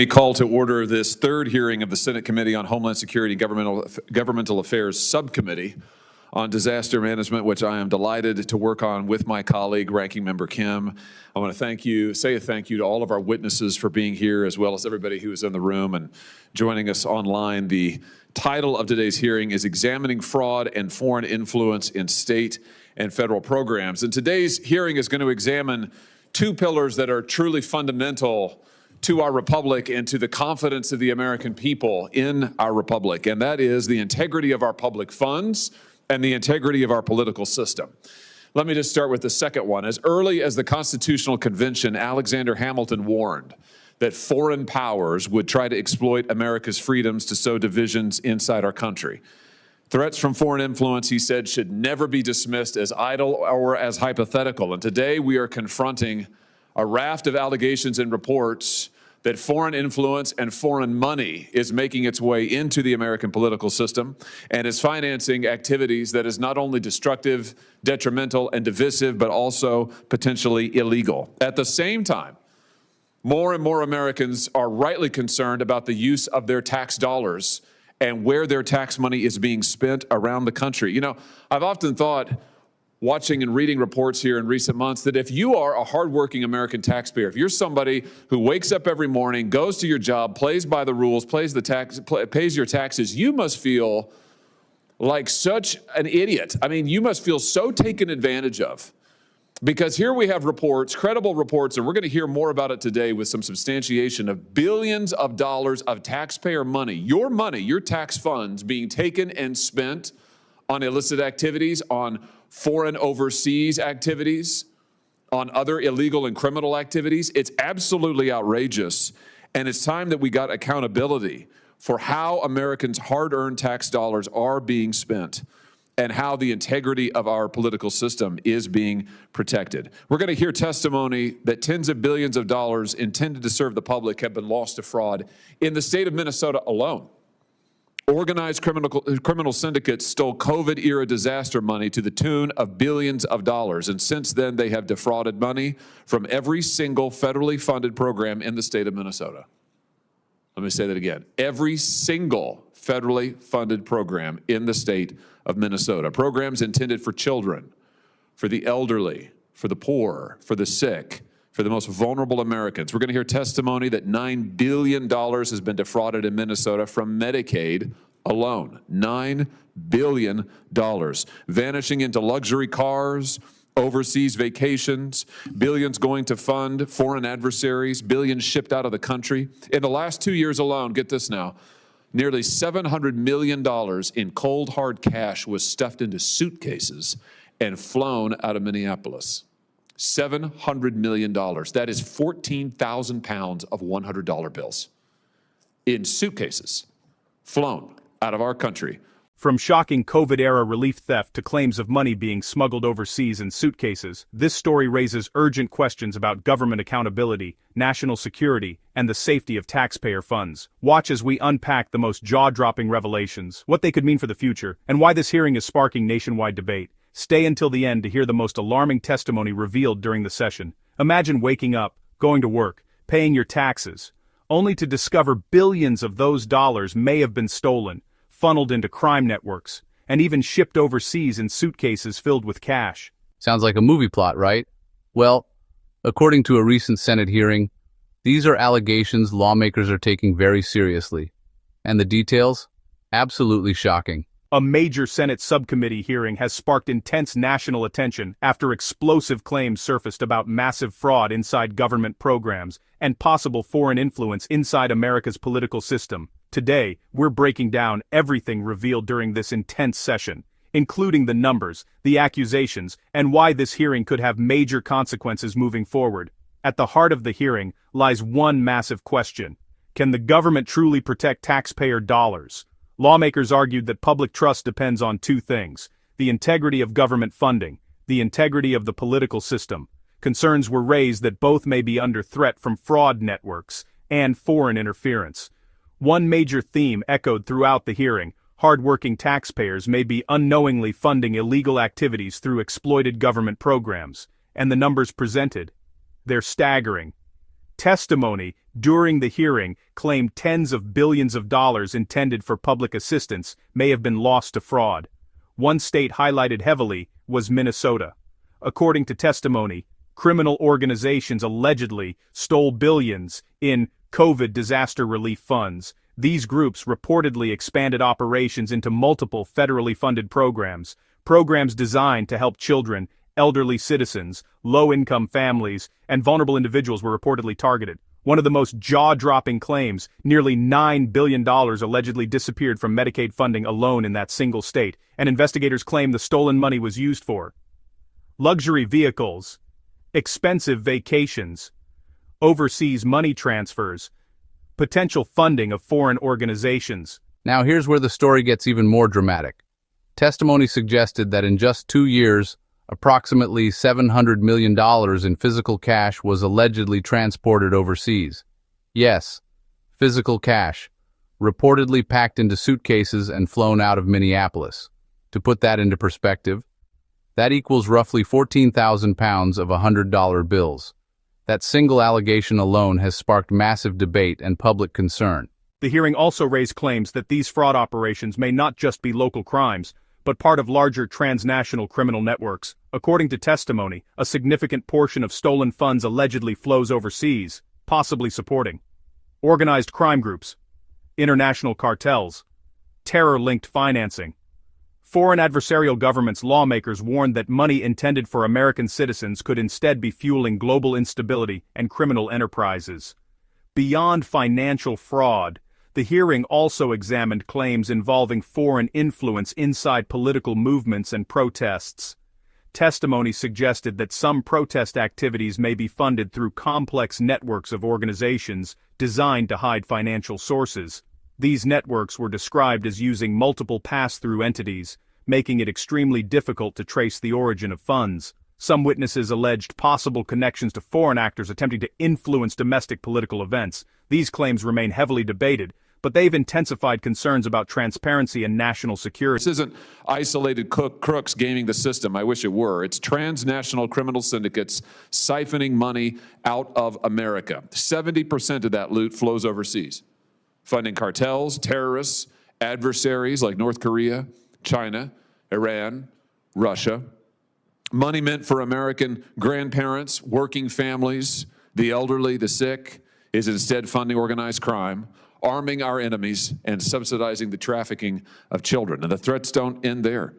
A call to order this third hearing of the Senate Committee on Homeland Security and Governmental Affairs Subcommittee on Disaster Management, which I am delighted to work on with my colleague, Ranking Member Kim. I want to say a thank you to all of our witnesses for being here, as well as everybody who is in the room and joining us online. The title of today's hearing is Examining Fraud and Foreign Influence in State and Federal Programs. And today's hearing is going to examine two pillars that are truly fundamental to our republic and to the confidence of the American people in our republic, and that is the integrity of our public funds and the integrity of our political system. Let me just start with the second one. As early as the Constitutional Convention, Alexander Hamilton warned that foreign powers would try to exploit America's freedoms to sow divisions inside our country. Threats from foreign influence, he said, should never be dismissed as idle or as hypothetical. And today we are confronting a raft of allegations and reports that foreign influence and foreign money is making its way into the American political system and is financing activities that is not only destructive, detrimental, and divisive, but also potentially illegal. At the same time, more and more Americans are rightly concerned about the use of their tax dollars and where their tax money is being spent around the country. You know, I've often thought, watching and reading reports here in recent months, that if you are a hardworking American taxpayer, if you're somebody who wakes up every morning, goes to your job, plays by the rules, pays your taxes, you must feel like such an idiot. I mean, you must feel so taken advantage of. Because here we have reports, credible reports, and we're going to hear more about it today with some substantiation of billions of dollars of taxpayer money, your tax funds being taken and spent on illicit activities, on foreign overseas activities, on other illegal and criminal activities. It's absolutely outrageous, and it's time that we got accountability for how Americans' hard-earned tax dollars are being spent and how the integrity of our political system is being protected. We're going to hear testimony that tens of billions of dollars intended to serve the public have been lost to fraud in the state of Minnesota alone. Organized criminal syndicates stole COVID-era disaster money to the tune of billions of dollars, and since then they have defrauded money from every single federally funded program in the state of Minnesota. Let me say that again. Every single federally funded program in the state of Minnesota. Programs intended for children, for the elderly, for the poor, for the sick, for the most vulnerable Americans. We're going to hear testimony that $9 billion has been defrauded in Minnesota from Medicaid alone. $9 billion. Vanishing into luxury cars, overseas vacations, billions going to fund foreign adversaries, billions shipped out of the country. In the last 2 years alone, get this now, nearly $700 million in cold, hard cash was stuffed into suitcases and flown out of Minneapolis. $700 million. That is 14,000 pounds of $100 bills in suitcases, flown out of our country. From shocking COVID-era relief theft to claims of money being smuggled overseas in suitcases, this story raises urgent questions about government accountability, national security, and the safety of taxpayer funds. Watch as we unpack the most jaw-dropping revelations, what they could mean for the future, and why this hearing is sparking nationwide debate. Stay until the end to hear the most alarming testimony revealed during the session. Imagine waking up, going to work, paying your taxes, only to discover billions of those dollars may have been stolen, funneled into crime networks, and even shipped overseas in suitcases filled with cash. Sounds like a movie plot, right? Well, according to a recent Senate hearing, these are allegations lawmakers are taking very seriously. And the details? Absolutely shocking. A major Senate subcommittee hearing has sparked intense national attention after explosive claims surfaced about massive fraud inside government programs and possible foreign influence inside America's political system. Today, we're breaking down everything revealed during this intense session, including the numbers, the accusations, and why this hearing could have major consequences moving forward. At the heart of the hearing lies one massive question: can the government truly protect taxpayer dollars? Lawmakers argued that public trust depends on two things: the integrity of government funding, the integrity of the political system. Concerns were raised that both may be under threat from fraud networks and foreign interference. One major theme echoed throughout the hearing: hardworking taxpayers may be unknowingly funding illegal activities through exploited government programs. And the numbers presented? They're staggering. Testimony during the hearing claimed tens of billions of dollars intended for public assistance may have been lost to fraud. One state highlighted heavily was Minnesota. According to testimony, criminal organizations allegedly stole billions in COVID disaster relief funds. These groups reportedly expanded operations into multiple federally funded programs designed to help children, elderly citizens, low-income families, and vulnerable individuals were reportedly targeted. One of the most jaw-dropping claims, nearly $9 billion allegedly disappeared from Medicaid funding alone in that single state, and investigators claim the stolen money was used for luxury vehicles, expensive vacations, overseas money transfers, potential funding of foreign organizations. Now here's where the story gets even more dramatic. Testimony suggested that in just 2 years, approximately $700 million in physical cash was allegedly transported overseas. Yes, physical cash, reportedly packed into suitcases and flown out of Minneapolis. To put that into perspective, that equals roughly 14,000 pounds of $100 bills. That single allegation alone has sparked massive debate and public concern. The hearing also raised claims that these fraud operations may not just be local crimes, but part of larger transnational criminal networks. According to testimony, a significant portion of stolen funds allegedly flows overseas, possibly supporting organized crime groups, international cartels, terror-linked financing. Foreign adversarial governments' lawmakers warned that money intended for American citizens could instead be fueling global instability and criminal enterprises. Beyond financial fraud, the hearing also examined claims involving foreign influence inside political movements and protests. Testimony suggested that some protest activities may be funded through complex networks of organizations designed to hide financial sources. These networks were described as using multiple pass-through entities, making it extremely difficult to trace the origin of funds. Some witnesses alleged possible connections to foreign actors attempting to influence domestic political events. These claims remain heavily debated, but they've intensified concerns about transparency and national security. This isn't isolated crooks gaming the system. I wish it were. It's transnational criminal syndicates siphoning money out of America. 70% of that loot flows overseas, funding cartels, terrorists, adversaries like North Korea, China, Iran, Russia. Money meant for American grandparents, working families, the elderly, the sick, is instead funding organized crime, arming our enemies, and subsidizing the trafficking of children. And the threats don't end there.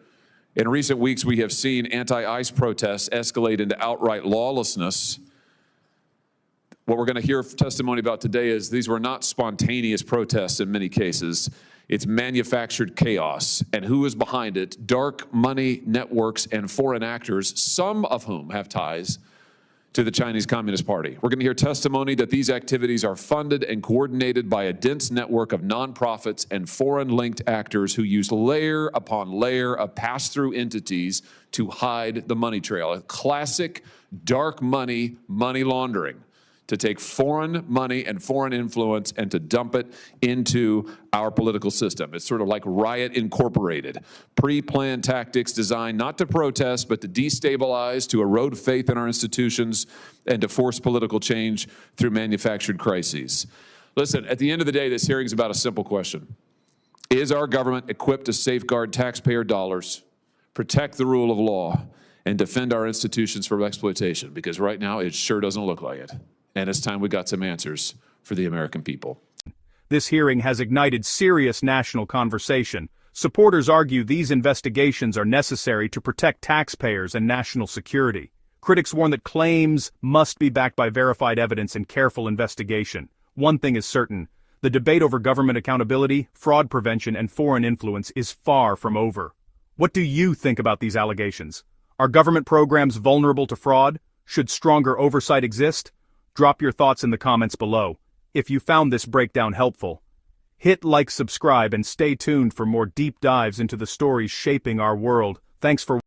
In recent weeks, we have seen anti-ICE protests escalate into outright lawlessness. What we're going to hear testimony about today is these were not spontaneous protests in many cases. It's manufactured chaos. And who is behind it? Dark money networks and foreign actors, some of whom have ties to the Chinese Communist Party. We're going to hear testimony that these activities are funded and coordinated by a dense network of nonprofits and foreign-linked actors who use layer upon layer of pass-through entities to hide the money trail. A classic dark money laundering, to take foreign money and foreign influence and to dump it into our political system. It's sort of like Riot Incorporated. Pre-planned tactics designed not to protest, but to destabilize, to erode faith in our institutions, and to force political change through manufactured crises. Listen, at the end of the day, this hearing is about a simple question. Is our government equipped to safeguard taxpayer dollars, protect the rule of law, and defend our institutions from exploitation? Because right now, it sure doesn't look like it. And it's time we got some answers for the American people. This hearing has ignited serious national conversation. Supporters argue these investigations are necessary to protect taxpayers and national security. Critics warn that claims must be backed by verified evidence and careful investigation. One thing is certain: the debate over government accountability, fraud prevention, and foreign influence is far from over. What do you think about these allegations? Are government programs vulnerable to fraud? Should stronger oversight exist? Drop your thoughts in the comments below. If you found this breakdown helpful, hit like, subscribe, and stay tuned for more deep dives into the stories shaping our world. Thanks for